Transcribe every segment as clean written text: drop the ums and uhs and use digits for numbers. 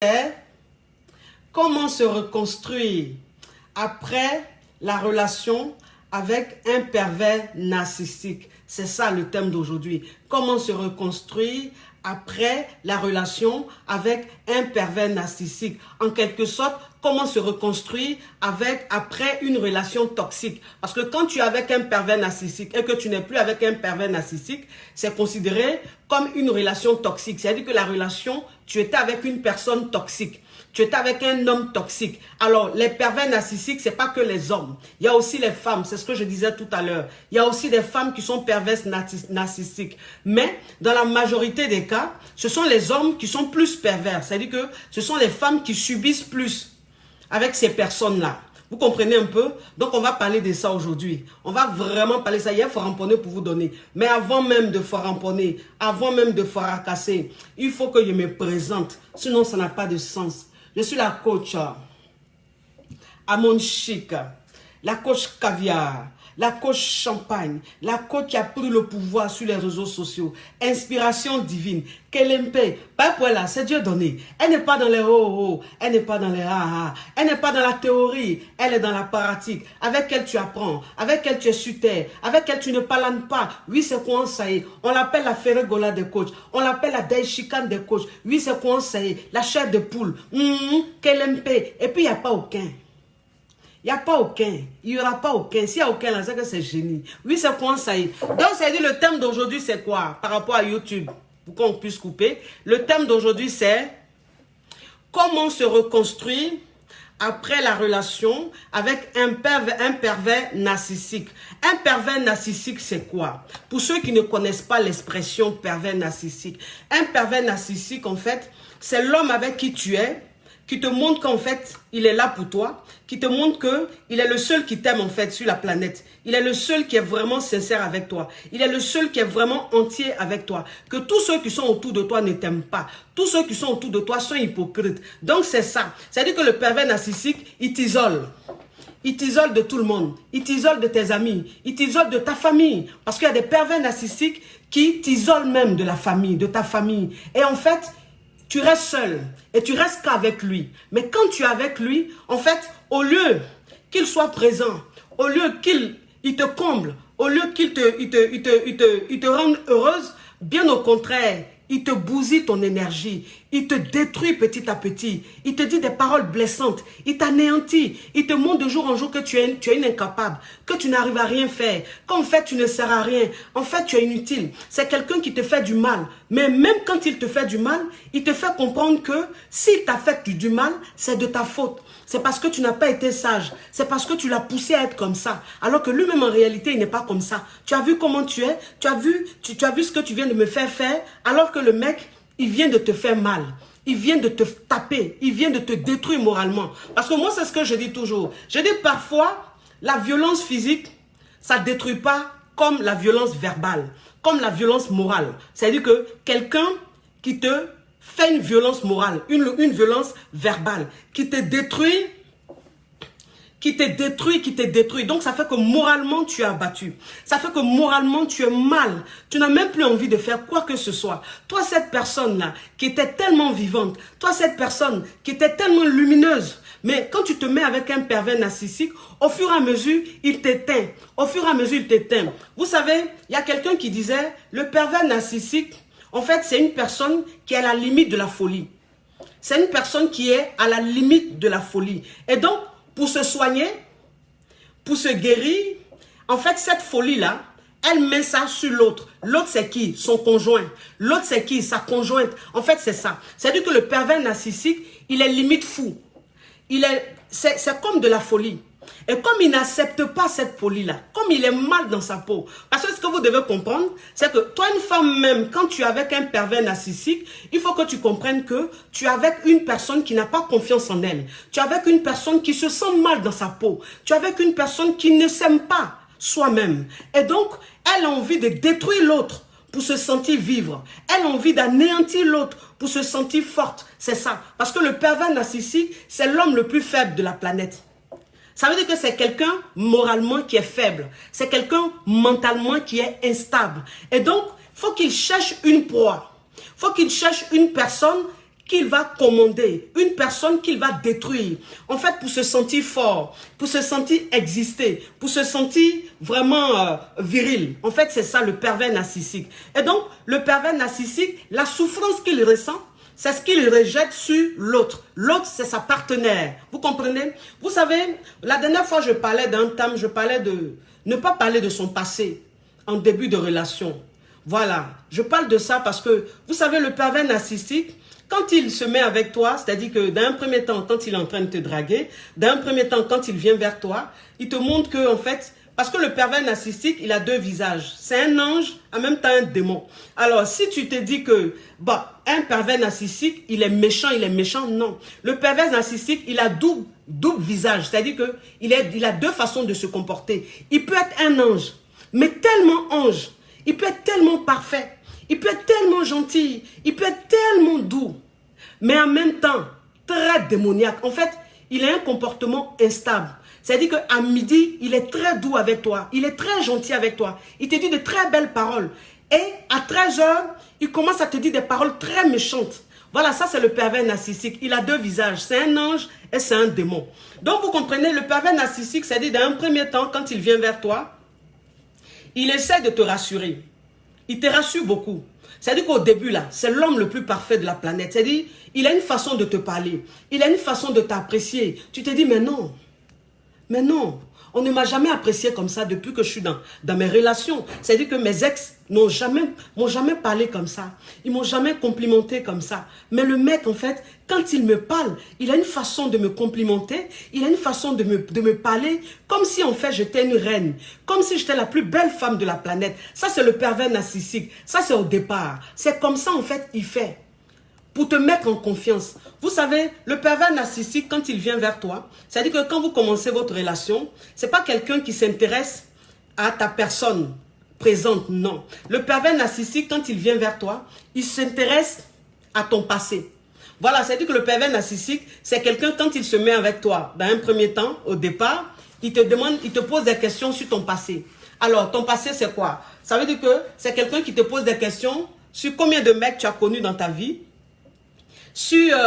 est comment se reconstruire après la relation avec un pervers narcissique. C'est ça le thème d'aujourd'hui. Comment se reconstruire après la relation avec un pervers narcissique. En quelque sorte, comment se reconstruire après une relation toxique. Parce que quand tu es avec un pervers narcissique et que tu n'es plus avec un pervers narcissique, c'est considéré comme une relation toxique. C'est-à-dire que la relation, tu étais avec une personne toxique. Tu étais avec un homme toxique. Alors, les pervers narcissiques, ce n'est pas que les hommes. Il y a aussi les femmes. C'est ce que je disais tout à l'heure. Il y a aussi des femmes qui sont perverses narcissiques. Mais, dans la majorité des cas, ce sont les hommes qui sont plus pervers. C'est-à-dire que ce sont les femmes qui subissent plus avec ces personnes-là. Vous comprenez un peu? Donc, on va parler de ça aujourd'hui. On va vraiment parler de ça. Il y a Foramponné pour vous donner. Mais avant même de Foramponné, avant même de Faracasser, il faut que je me présente. Sinon, ça n'a pas de sens. Je suis la coach Amon Chic, la coach caviar, la coach champagne, la coach qui a pris le pouvoir sur les réseaux sociaux. Inspiration divine. Kelempe, pas pour là, c'est Dieu donné. Elle n'est pas dans les oh-oh, elle n'est pas dans les ah-ah, elle n'est pas dans la théorie, elle est dans la pratique. Avec elle tu apprends, avec elle tu es sur terre, avec elle tu ne parles pas. Oui, c'est quoi ça y est. On l'appelle la Ferregola des coachs, on l'appelle la Daishikan des coachs. Oui, c'est quoi ça y est. La chair de poule. Kelempe, et puis il n'y a pas aucun. Il n'y a pas aucun. Il n'y aura pas aucun. S'il n'y a aucun, là, c'est que c'est génie. Oui, c'est quoi ça y est. Donc, ça dit le thème d'aujourd'hui, c'est quoi? Par rapport à YouTube, pour qu'on puisse couper. Le thème d'aujourd'hui, c'est comment se reconstruire après la relation avec un pervers narcissique. Un pervers narcissique, c'est quoi? Pour ceux qui ne connaissent pas l'expression pervers narcissique. Un pervers narcissique, en fait, c'est l'homme avec qui tu es, qui te montre qu'en fait, il est là pour toi, qui te montre qu'il est le seul qui t'aime en fait sur la planète. Il est le seul qui est vraiment sincère avec toi. Il est le seul qui est vraiment entier avec toi. Que tous ceux qui sont autour de toi ne t'aiment pas. Tous ceux qui sont autour de toi sont hypocrites. Donc c'est ça. C'est-à-dire que le pervers narcissique, il t'isole. Il t'isole de tout le monde. Il t'isole de tes amis. Il t'isole de ta famille. Parce qu'il y a des pervers narcissiques qui t'isolent même de la famille, de ta famille. Et en fait, tu restes seul et tu restes qu'avec lui. Mais quand tu es avec lui, en fait, au lieu qu'il soit présent, au lieu qu'il te comble, au lieu qu'il te rende heureuse, bien au contraire, il te bousille ton énergie, il te détruit petit à petit, il te dit des paroles blessantes, il t'anéantit, il te montre de jour en jour que tu es une incapable, que tu n'arrives à rien faire, qu'en fait tu ne sers à rien, en fait tu es inutile. C'est quelqu'un qui te fait du mal, mais même quand il te fait du mal, il te fait comprendre que s'il t'a fait du mal, c'est de ta faute. C'est parce que tu n'as pas été sage. C'est parce que tu l'as poussé à être comme ça. Alors que lui-même, en réalité, il n'est pas comme ça. Tu as vu comment tu es. Tu as vu ce que tu viens de me faire faire. Alors que le mec, il vient de te faire mal. Il vient de te taper. Il vient de te détruire moralement. Parce que moi, c'est ce que je dis toujours. Je dis parfois, la violence physique, ça ne détruit pas comme la violence verbale. Comme la violence morale. C'est-à-dire que quelqu'un qui te fait une violence morale, une violence verbale, qui te détruit, qui te détruit. Donc, ça fait que moralement, tu es abattu. Ça fait que moralement, tu es mal. Tu n'as même plus envie de faire quoi que ce soit. Toi, cette personne-là, qui était tellement vivante, toi, cette personne qui était tellement lumineuse, mais quand tu te mets avec un pervers narcissique, au fur et à mesure, il t'éteint. Au fur et à mesure, il t'éteint. Vous savez, il y a quelqu'un qui disait, le pervers narcissique, en fait, c'est une personne qui est à la limite de la folie. C'est une personne qui est à la limite de la folie. Et donc, pour se soigner, pour se guérir, en fait, cette folie-là, elle met ça sur l'autre. L'autre, c'est qui? Son conjoint. L'autre, c'est qui? Sa conjointe. En fait, c'est ça. C'est-à-dire que le pervers narcissique, il est limite fou. C'est comme de la folie. Et comme il n'accepte pas cette folie-là, comme il est mal dans sa peau, parce que ce que vous devez comprendre, c'est que toi, une femme même, quand tu es avec un pervers narcissique, il faut que tu comprennes que tu es avec une personne qui n'a pas confiance en elle. Tu es avec une personne qui se sent mal dans sa peau. Tu es avec une personne qui ne s'aime pas soi-même. Et donc, elle a envie de détruire l'autre pour se sentir vivre. Elle a envie d'anéantir l'autre pour se sentir forte. C'est ça. Parce que le pervers narcissique, c'est l'homme le plus faible de la planète. Ça veut dire que c'est quelqu'un moralement qui est faible. C'est quelqu'un mentalement qui est instable. Et donc, il faut qu'il cherche une proie. Il faut qu'il cherche une personne qu'il va commander, une personne qu'il va détruire. En fait, pour se sentir fort, pour se sentir exister, pour se sentir vraiment viril. En fait, c'est ça le pervers narcissique. Et donc, le pervers narcissique, la souffrance qu'il ressent, c'est ce qu'il rejette sur l'autre. L'autre, c'est sa partenaire. Vous comprenez? Vous savez, la dernière fois, je parlais d'un thème, je parlais de ne pas parler de son passé en début de relation. Voilà, je parle de ça parce que, vous savez, le pervers narcissique, quand il se met avec toi, c'est-à-dire que d'un premier temps, quand il est en train de te draguer, d'un premier temps, quand il vient vers toi, il te montre que, en fait, parce que le pervers narcissique, il a deux visages. C'est un ange, en même temps un démon. Alors, si tu te dis que, bah, un pervers narcissique, il est méchant, non. Le pervers narcissique, il a double visage. C'est-à-dire que il a deux façons de se comporter. Il peut être un ange, mais tellement ange. Il peut être tellement parfait. Il peut être tellement gentil. Il peut être tellement doux. Mais en même temps, très démoniaque. En fait, il a un comportement instable. C'est-à-dire qu'à midi, il est très doux avec toi. Il est très gentil avec toi. Il te dit de très belles paroles. Et à 13 heures, il commence à te dire des paroles très méchantes. Voilà, ça c'est le pervers narcissique. Il a deux visages. C'est un ange et c'est un démon. Donc vous comprenez, le pervers narcissique, c'est-à-dire dans un premier temps, quand il vient vers toi, il essaie de te rassurer. Il te rassure beaucoup. C'est-à-dire qu'au début, là, c'est l'homme le plus parfait de la planète. C'est-à-dire, il a une façon de te parler. Il a une façon de t'apprécier. Tu te dis, mais non. Mais non, on ne m'a jamais apprécié comme ça depuis que je suis dans mes relations. C'est-à-dire que mes ex m'ont jamais parlé comme ça. Ils m'ont jamais complimenté comme ça. Mais le mec, en fait, quand il me parle, il a une façon de me complimenter. Il a une façon de me parler comme si, en fait, j'étais une reine. Comme si j'étais la plus belle femme de la planète. Ça, c'est le pervers narcissique. Ça, c'est au départ. C'est comme ça, en fait, il fait. Pour te mettre en confiance. Vous savez, le pervers narcissique, quand il vient vers toi, c'est-à-dire que quand vous commencez votre relation, ce n'est pas quelqu'un qui s'intéresse à ta personne présente, non. Le pervers narcissique, quand il vient vers toi, il s'intéresse à ton passé. Voilà, c'est-à-dire que le pervers narcissique, c'est quelqu'un, quand il se met avec toi, dans un premier temps, au départ, il te pose des questions sur ton passé. Alors, ton passé, c'est quoi? Ça veut dire que c'est quelqu'un qui te pose des questions sur combien de mecs tu as connus dans ta vie, sur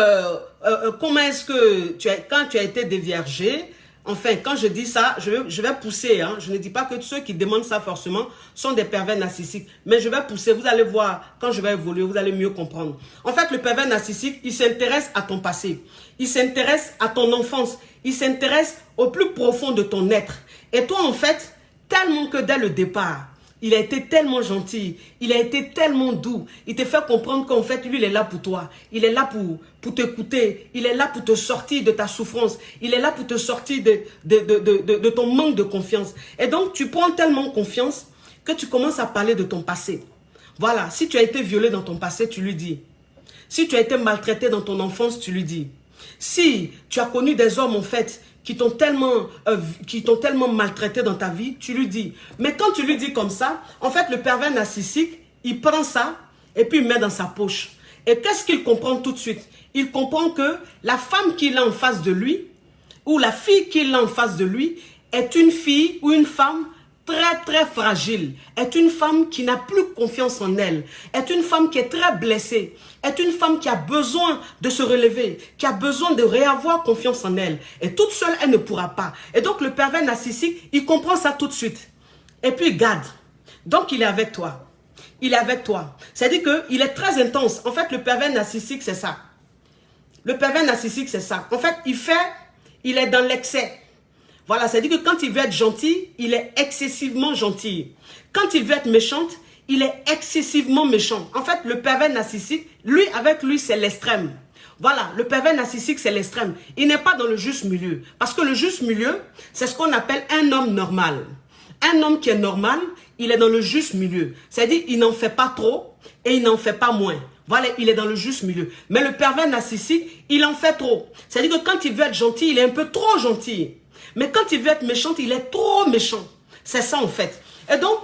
comment est-ce que quand tu as été déviergé. Enfin, quand je dis ça, je vais pousser. Hein. Je ne dis pas que ceux qui demandent ça forcément sont des pervers narcissiques. Mais je vais pousser. Vous allez voir, quand je vais évoluer, vous allez mieux comprendre. En fait, le pervers narcissique, il s'intéresse à ton passé. Il s'intéresse à ton enfance. Il s'intéresse au plus profond de ton être. Et toi, en fait, tellement que dès le départ, il a été tellement gentil, il a été tellement doux. Il te fait comprendre qu'en fait, lui, il est là pour toi. Il est là pour t'écouter. Il est là pour te sortir de ta souffrance. Il est là pour te sortir de ton manque de confiance. Et donc, tu prends tellement confiance que tu commences à parler de ton passé. Voilà, si tu as été violé dans ton passé, tu lui dis. Si tu as été maltraité dans ton enfance, tu lui dis. Si tu as connu des hommes, en fait, qui t'ont tellement maltraité dans ta vie, tu lui dis. Mais quand tu lui dis comme ça, en fait, le pervers narcissique, il prend ça et puis il met dans sa poche. Et qu'est-ce qu'il comprend tout de suite? Il comprend que la femme qu'il a en face de lui, ou la fille qu'il a en face de lui, est une fille ou une femme très très fragile, est une femme qui n'a plus confiance en elle, est une femme qui est très blessée, est une femme qui a besoin de se relever, qui a besoin de réavoir confiance en elle. Et toute seule, elle ne pourra pas. Et donc le pervers narcissique, il comprend ça tout de suite. Et puis il garde. Donc il est avec toi. Il est avec toi. C'est-à-dire qu'il est très intense. En fait, le pervers narcissique, c'est ça. Le pervers narcissique, c'est ça. En fait, il est dans l'excès. Voilà, c'est-à-dire que quand il veut être gentil, il est excessivement gentil. Quand il veut être méchante, il est excessivement méchant. En fait, le pervers narcissique, avec lui, c'est l'extrême. Voilà, le pervers narcissique, c'est l'extrême. Il n'est pas dans le juste milieu. Parce que le juste milieu, c'est ce qu'on appelle un homme normal. Un homme qui est normal, il est dans le juste milieu. C'est-à-dire, il n'en fait pas trop et il n'en fait pas moins. Voilà, il est dans le juste milieu. Mais le pervers narcissique, il en fait trop. C'est-à-dire que quand il veut être gentil, il est un peu trop gentil. Mais quand il veut être méchant, il est trop méchant. C'est ça en fait. Et donc,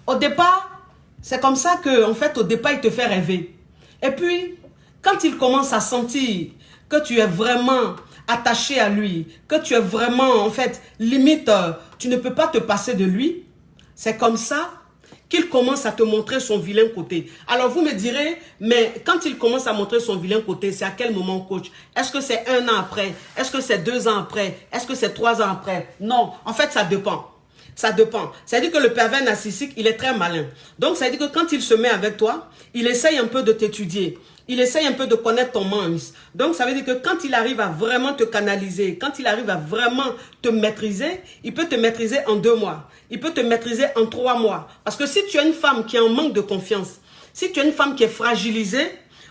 au départ, c'est comme ça que, en fait, au départ, il te fait rêver. Et puis, quand il commence à sentir que tu es vraiment attaché à lui, que tu es vraiment, en fait, limite, tu ne peux pas te passer de lui, c'est comme ça qu'il commence à te montrer son vilain côté. Alors vous me direz, mais quand il commence à montrer son vilain côté, c'est à quel moment, coach? Est-ce que c'est 1 an après? Est-ce que c'est 2 ans après? Est-ce que c'est 3 ans après? Non, en fait ça dépend. Ça dépend. C'est-à-dire que le pervers narcissique, il est très malin. Donc ça veut dire que quand il se met avec toi, il essaye un peu de t'étudier. Il essaye un peu de connaître ton minds. Donc, ça veut dire que quand il arrive à vraiment te canaliser, quand il arrive à vraiment te maîtriser, il peut te maîtriser en 2 mois. Il peut te maîtriser en 3 mois. Parce que si tu es une femme qui est en manque de confiance, si tu es une femme qui est fragilisée,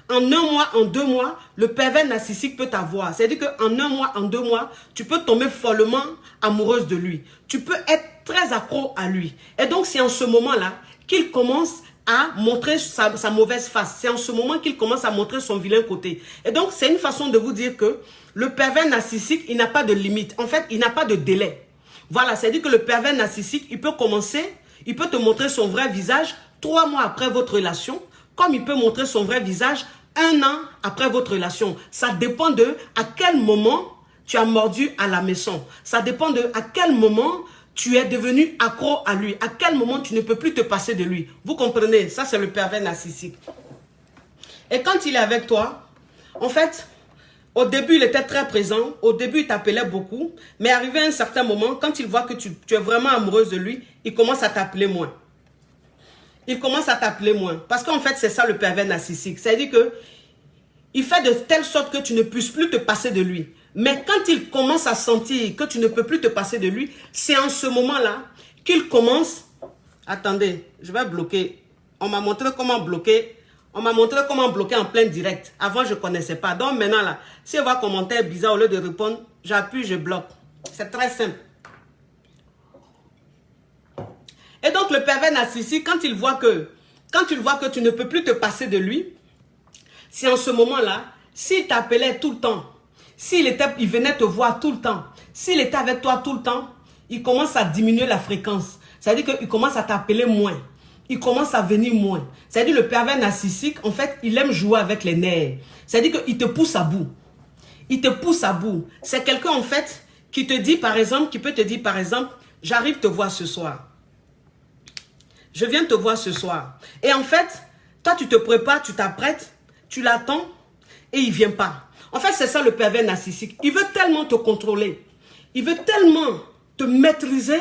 en 1 mois, en 2 mois, le pervers narcissique peut t'avoir. C'est-à-dire qu'en 1 mois, en 2 mois, tu peux tomber follement amoureuse de lui. Tu peux être très accro à lui. Et donc, c'est en ce moment-là qu'il commence à montrer sa mauvaise face. C'est en ce moment qu'il commence à montrer son vilain côté. Et donc, c'est une façon de vous dire que le pervers narcissique, il n'a pas de limite. En fait, il n'a pas de délai. Voilà, c'est-à-dire que le pervers narcissique, il peut commencer, il peut te montrer son vrai visage 3 mois après votre relation, comme il peut montrer son vrai visage 1 an après votre relation. Ça dépend de à quel moment tu as mordu à la maison. Ça dépend de à quel moment tu es devenu accro à lui. À quel moment tu ne peux plus te passer de lui. Vous comprenez? Ça, c'est le pervers narcissique. Et quand il est avec toi, en fait, au début, il était très présent. Au début, il t'appelait beaucoup. Mais arrivé à un certain moment, quand il voit que tu es vraiment amoureuse de lui, il commence à t'appeler moins. Il commence à t'appeler moins. Parce qu'en fait, c'est ça le pervers narcissique. C'est-à-dire que il fait de telle sorte que tu ne puisses plus te passer de lui. Mais quand il commence à sentir que tu ne peux plus te passer de lui, c'est en ce moment-là qu'il commence... Attendez, je vais bloquer. On m'a montré comment bloquer. On m'a montré comment bloquer en plein direct. Avant, je ne connaissais pas. Donc maintenant, là, si on voit un commentaire bizarre, au lieu de répondre, j'appuie, je bloque. C'est très simple. Et donc, le pervers narcissique, quand il voit que tu ne peux plus te passer de lui, c'est en ce moment-là, s'il t'appelait tout le temps, il venait te voir tout le temps, s'il était avec toi tout le temps, il commence à diminuer la fréquence. C'est-à-dire qu'il commence à t'appeler moins. Il commence à venir moins. C'est-à-dire le pervers narcissique, en fait, il aime jouer avec les nerfs. C'est-à-dire qu'il te pousse à bout. Il te pousse à bout. C'est quelqu'un, en fait, qui te dit, par exemple, qui peut te dire, par exemple, j'arrive te voir ce soir. Je viens te voir ce soir. Et en fait, toi, tu te prépares, tu t'apprêtes, tu l'attends et il ne vient pas. En fait, c'est ça le pervers narcissique. Il veut tellement te contrôler. Il veut tellement te maîtriser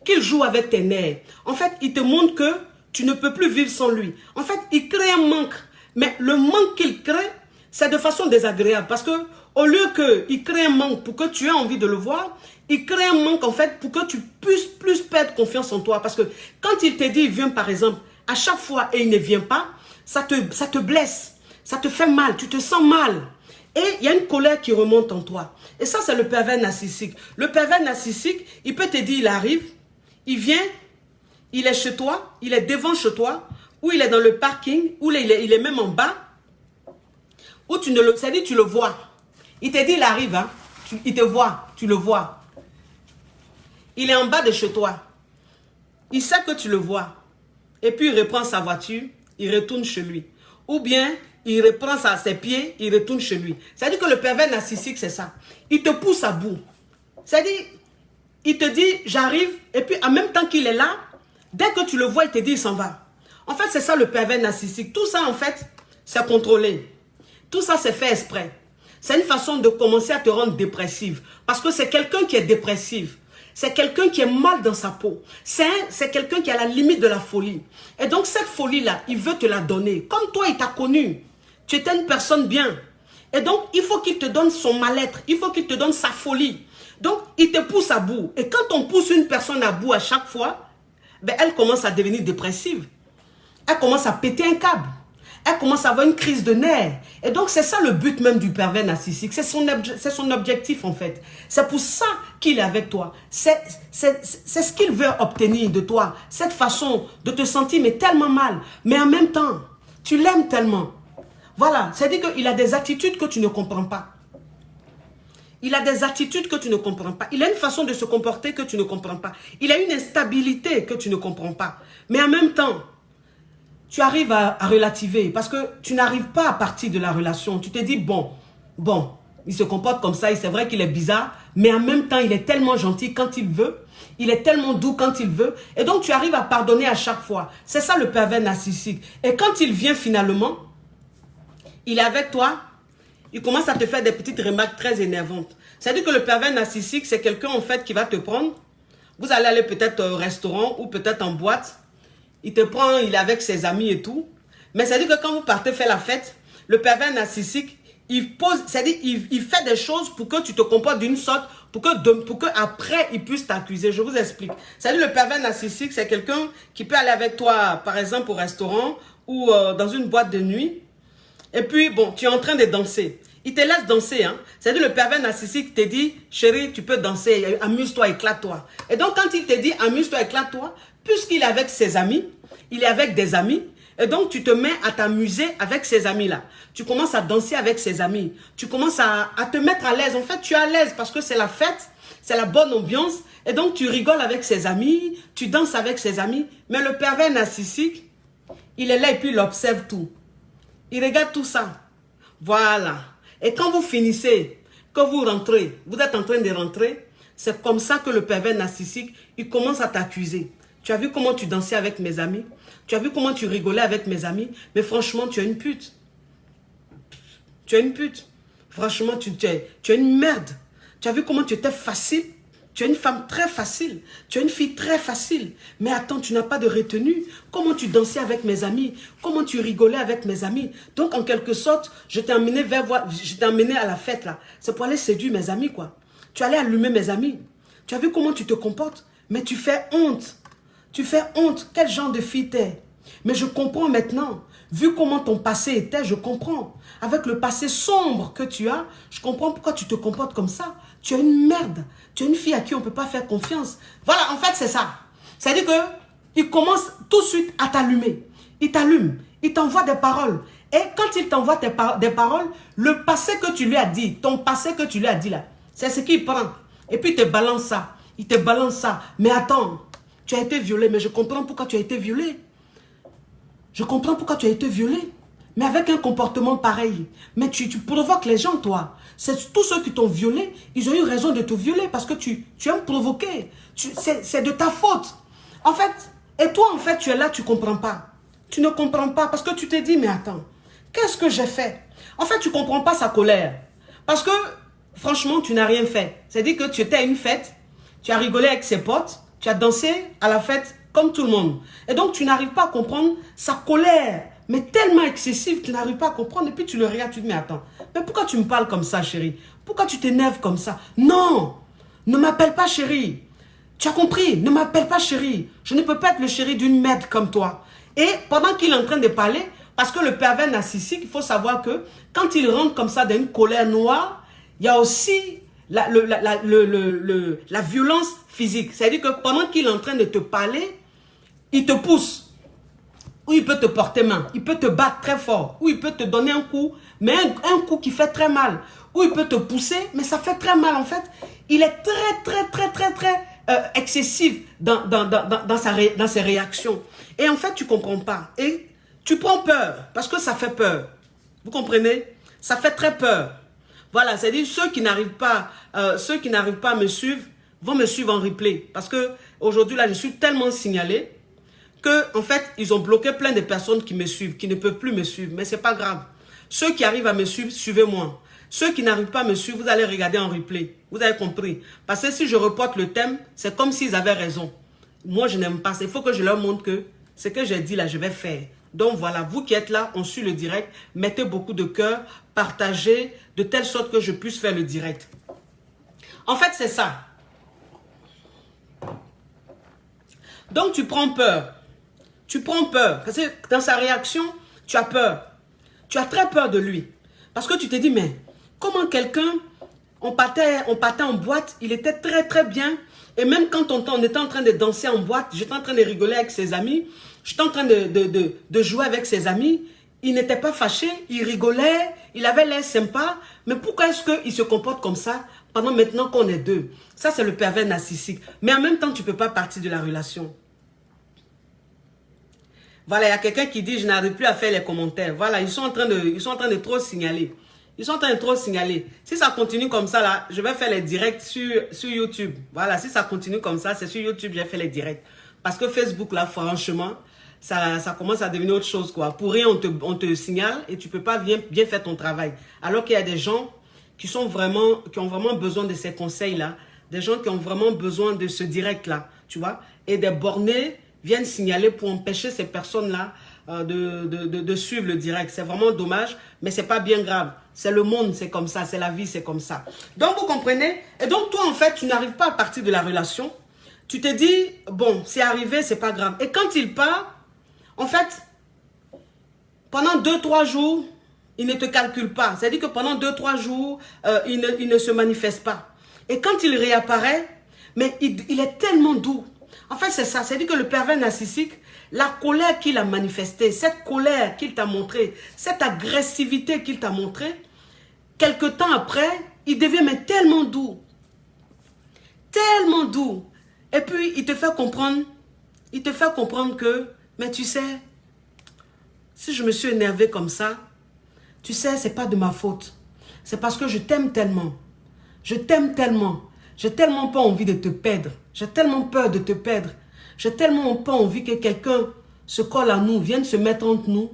qu'il joue avec tes nerfs. En fait, il te montre que tu ne peux plus vivre sans lui. En fait, il crée un manque. Mais le manque qu'il crée, c'est de façon désagréable. Parce que au lieu qu'il crée un manque pour que tu aies envie de le voir, il crée un manque en fait pour que tu puisses plus perdre confiance en toi. Parce que quand il te dit, il vient par exemple, à chaque fois et il ne vient pas, ça te blesse. Ça te fait mal, tu te sens mal. Et il y a une colère qui remonte en toi. Et ça, c'est le pervers narcissique. Le pervers narcissique, il peut te dire, il arrive, il vient, il est chez toi, il est devant chez toi, ou il est dans le parking, ou il est même en bas, ou tu ne le, c'est-à-dire tu le vois. Il te dit, il arrive, hein, il te voit, tu le vois. Il est en bas de chez toi. Il sait que tu le vois. Et puis il reprend sa voiture, il retourne chez lui. Ou bien, il reprend ses pieds, il retourne chez lui. C'est-à-dire que le pervers narcissique, c'est ça. Il te pousse à bout. C'est-à-dire, il te dit, j'arrive, et puis en même temps qu'il est là, dès que tu le vois, il te dit, il s'en va. En fait, c'est ça le pervers narcissique. Tout ça, en fait, c'est contrôlé. Tout ça, c'est fait exprès. C'est une façon de commencer à te rendre dépressive. Parce que c'est quelqu'un qui est dépressif. C'est quelqu'un qui est mal dans sa peau. C'est quelqu'un qui est à la limite de la folie. Et donc, cette folie-là, il veut te la donner. Comme toi, il t'a connu. Tu étais une personne bien. Et donc, il faut qu'il te donne son mal-être. Il faut qu'il te donne sa folie. Donc, il te pousse à bout. Et quand on pousse une personne à bout à chaque fois, ben, elle commence à devenir dépressive. Elle commence à péter un câble. Elle commence à avoir une crise de nerfs. Et donc, c'est ça le but même du pervers narcissique. C'est son objectif, en fait. C'est pour ça qu'il est avec toi. C'est ce qu'il veut obtenir de toi. Cette façon de te sentir mais tellement mal. Mais en même temps, tu l'aimes tellement. Voilà. C'est-à-dire qu'il a des attitudes que tu ne comprends pas. Il a des attitudes que tu ne comprends pas. Il a une façon de se comporter que tu ne comprends pas. Il a une instabilité que tu ne comprends pas. Mais en même temps, tu arrives à relativer parce que tu n'arrives pas à partir de la relation. Tu te dis, bon, Il se comporte comme ça, et c'est vrai qu'il est bizarre, mais en même temps, il est tellement gentil quand il veut. Il est tellement doux quand il veut. Et donc, tu arrives à pardonner à chaque fois. C'est ça le pervers narcissique. Et quand il vient finalement, il est avec toi, il commence à te faire des petites remarques très énervantes. C'est-à-dire que le pervers narcissique, c'est quelqu'un en fait qui va te prendre. Vous allez aller peut-être au restaurant ou peut-être en boîte. Il te prend, il est avec ses amis et tout. Mais c'est-à-dire que quand vous partez faire la fête, le pervers narcissique, il pose, c'est-à-dire il fait des choses pour que tu te comportes d'une sorte, pour que après il puisse t'accuser. Je vous explique. C'est-à-dire le pervers narcissique, c'est quelqu'un qui peut aller avec toi, par exemple au restaurant ou dans une boîte de nuit. Et puis bon, tu es en train de danser. Il te laisse danser, hein. C'est-à-dire le pervers narcissique te dit, chérie, tu peux danser, amuse-toi, éclate-toi. Et donc quand il te dit, amuse-toi, éclate-toi, puisqu'il est avec ses amis, il est avec des amis, et donc tu te mets à t'amuser avec ces amis-là. Tu commences à danser avec ses amis. Tu commences à te mettre à l'aise. En fait, tu es à l'aise parce que c'est la fête, c'est la bonne ambiance, et donc tu rigoles avec ses amis, tu danses avec ses amis. Mais le pervers narcissique, il est là et puis il observe tout. Il regarde tout ça. Voilà. Et quand vous finissez, que vous rentrez, vous êtes en train de rentrer, c'est comme ça que le pervers narcissique, il commence à t'accuser. Tu as vu comment tu dansais avec mes amis? Tu as vu comment tu rigolais avec mes amis? Mais franchement, tu es une pute. Tu es une pute. Franchement, tu es une merde. Tu as vu comment tu étais facile? Tu es une femme très facile. Tu es une fille très facile. Mais attends, tu n'as pas de retenue. Comment tu dansais avec mes amis? Comment tu rigolais avec mes amis? Donc, en quelque sorte, je t'ai emmené à la fête, là. C'est pour aller séduire mes amis, quoi. Tu allais allumer mes amis. Tu as vu comment tu te comportes? Mais tu fais honte. Tu fais honte. Quel genre de fille t'es? Mais je comprends maintenant. Vu comment ton passé était, je comprends. Avec le passé sombre que tu as, je comprends pourquoi tu te comportes comme ça. Tu es une merde. Tu es une fille à qui on ne peut pas faire confiance. Voilà, en fait, c'est ça. C'est-à-dire qu'il commence tout de suite à t'allumer. Il t'allume. Il t'envoie des paroles. Et quand il t'envoie des paroles, le passé que tu lui as dit, ton passé que tu lui as dit là, c'est ce qu'il prend. Et puis il te balance ça. Il te balance ça. Mais attends, tu as été violé. Mais je comprends pourquoi tu as été violé. Je comprends pourquoi tu as été violé. Mais avec un comportement pareil. Mais tu provoques les gens, toi. C'est tous ceux qui t'ont violé, ils ont eu raison de te violer parce que tu aimes provoquer. C'est de ta faute. En fait, et toi, en fait, tu es là, tu ne comprends pas. Tu ne comprends pas parce que tu te dis, mais attends, qu'est-ce que j'ai fait? En fait, tu ne comprends pas sa colère. Parce que, franchement, tu n'as rien fait. C'est-à-dire que tu étais à une fête, tu as rigolé avec ses potes, tu as dansé à la fête comme tout le monde. Et donc, tu n'arrives pas à comprendre sa colère, mais tellement excessive, tu n'arrives pas à comprendre. Et puis, tu le regardes, tu te dis, mais attends, mais pourquoi tu me parles comme ça, chérie? Pourquoi tu t'énerves comme ça? Non, ne m'appelle pas chérie. Tu as compris? Ne m'appelle pas chérie. Je ne peux pas être le chéri d'une merde comme toi. Et pendant qu'il est en train de parler, parce que le pervers narcissique, il faut savoir que quand il rentre comme ça dans une colère noire, il y a aussi la violence physique. C'est-à-dire que pendant qu'il est en train de te parler, il te pousse. Ou il peut te porter main. Il peut te battre très fort. Ou il peut te donner un coup, mais un coup qui fait très mal. Ou il peut te pousser, mais ça fait très mal en fait. Il est très excessif dans ses réactions. Et en fait, tu ne comprends pas. Et tu prends peur, parce que ça fait peur. Vous comprenez? Ça fait très peur. Voilà, c'est-à-dire ceux qui n'arrivent pas à me suivre, vont me suivre en replay. Parce que aujourd'hui, là, je suis tellement signalé que, en fait, ils ont bloqué plein de personnes qui me suivent, qui ne peuvent plus me suivre. Mais ce n'est pas grave. Ceux qui arrivent à me suivre, suivez-moi. Ceux qui n'arrivent pas à me suivre, vous allez regarder en replay. Vous avez compris. Parce que si je reporte le thème, c'est comme s'ils avaient raison. Moi, je n'aime pas ça. Il faut que je leur montre que ce que j'ai dit là, je vais faire. Donc voilà, vous qui êtes là, on suit le direct. Mettez beaucoup de cœur, partagez, de telle sorte que je puisse faire le direct. En fait, c'est ça. Donc, tu prends peur. Tu prends peur. Parce que dans sa réaction, tu as peur. Tu as très peur de lui. Parce que tu te dis, mais comment quelqu'un, on partait en boîte, il était très bien. Et même quand on était en train de danser en boîte, j'étais en train de rigoler avec ses amis, j'étais en train de jouer avec ses amis, il n'était pas fâché, il rigolait, il avait l'air sympa. Mais pourquoi est-ce qu'il se comporte comme ça pendant maintenant qu'on est deux? Ça, c'est le pervers narcissique. Mais en même temps, tu ne peux pas partir de la relation. Voilà, il y a quelqu'un qui dit, je n'arrive plus à faire les commentaires. Voilà, ils sont en train de trop signaler. Ils sont en train de trop signaler. Si ça continue comme ça, là, je vais faire les directs sur YouTube. Voilà, si ça continue comme ça, c'est sur YouTube, j'ai fait les directs. Parce que Facebook, là, franchement, ça commence à devenir autre chose, quoi. Pour rien, on te signale et tu peux pas bien faire ton travail. Alors qu'il y a des gens qui ont vraiment besoin de ces conseils-là. Des gens qui ont vraiment besoin de ce direct-là, tu vois. Et des bornés viennent signaler pour empêcher ces personnes-là de suivre le direct. C'est vraiment dommage, mais c'est pas bien grave. C'est le monde, c'est comme ça. C'est la vie, c'est comme ça. Donc, vous comprenez? Et donc, toi, en fait, tu n'arrives pas à partir de la relation. Tu te dis, bon, c'est arrivé, c'est pas grave. Et quand il part, en fait, pendant 2-3 jours, il ne te calcule pas. C'est-à-dire que pendant 2-3 jours, il ne se manifeste pas. Et quand il réapparaît, mais il est tellement doux. En fait, c'est ça. C'est-à-dire que le pervers narcissique, la colère qu'il a manifestée, cette colère qu'il t'a montrée, cette agressivité qu'il t'a montrée, quelque temps après, il devient mais tellement doux. Tellement doux. Et puis, il te fait comprendre que, mais tu sais, si je me suis énervé comme ça, tu sais, c'est pas de ma faute. C'est parce que je t'aime tellement. Je t'aime tellement. J'ai tellement pas envie de te perdre. J'ai tellement peur de te perdre. J'ai tellement pas envie que quelqu'un se colle à nous, vienne se mettre entre nous.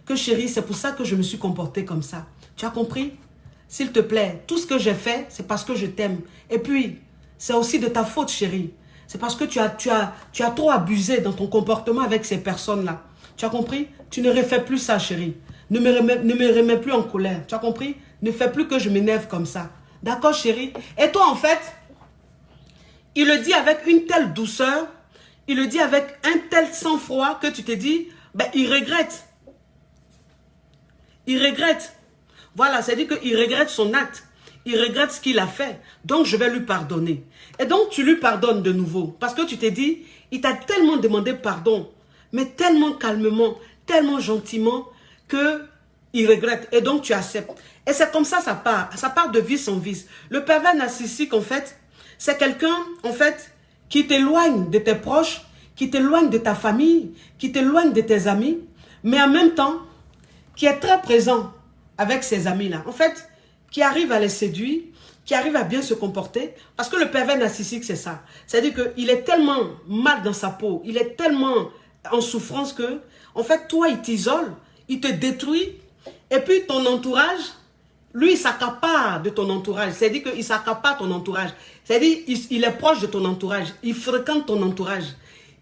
Que chérie, c'est pour ça que je me suis comportée comme ça. Tu as compris? S'il te plaît, tout ce que j'ai fait, c'est parce que je t'aime. Et puis, c'est aussi de ta faute, chérie. C'est parce que tu as trop abusé dans ton comportement avec ces personnes-là. Tu as compris? Tu ne refais plus ça, chérie. Ne me remets plus en colère. Tu as compris? Ne fais plus que je m'énerve comme ça. D'accord, chérie? Et toi, en fait, il le dit avec une telle douceur, il le dit avec un tel sang-froid que tu te dis, ben, il regrette. Il regrette. Voilà, c'est-à-dire qu'il regrette son acte. Il regrette ce qu'il a fait. Donc, je vais lui pardonner. Et donc, tu lui pardonnes de nouveau. Parce que tu t'es dit, il t'a tellement demandé pardon, mais tellement calmement, tellement gentiment, qu'il regrette. Et donc, tu acceptes. Et c'est comme ça, ça part. Ça part de vice en vice. Le pervers narcissique, en fait, c'est quelqu'un, en fait, qui t'éloigne de tes proches, qui t'éloigne de ta famille, qui t'éloigne de tes amis, mais en même temps, qui est très présent avec ses amis-là. En fait, qui arrive à les séduire, qui arrive à bien se comporter. Parce que le pervers narcissique, c'est ça. C'est-à-dire qu'il est tellement mal dans sa peau, il est tellement en souffrance que, en fait, toi, il t'isole, il te détruit, et puis ton entourage, lui, il s'accapare de ton entourage. C'est-à-dire qu'il s'accapare ton entourage. C'est-à-dire il est proche de ton entourage, il fréquente ton entourage.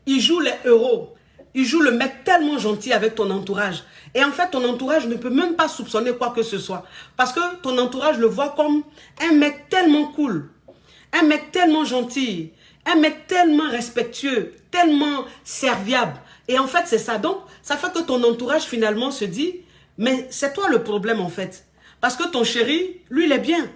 Il joue les héros. Il joue le mec tellement gentil avec ton entourage. Et en fait, ton entourage ne peut même pas soupçonner quoi que ce soit. Parce que ton entourage le voit comme un mec tellement cool, un mec tellement gentil, un mec tellement respectueux, tellement serviable. Et en fait, c'est ça. Donc, ça fait que ton entourage finalement se dit, mais c'est toi le problème en fait. Parce que ton chéri, lui, il est bien.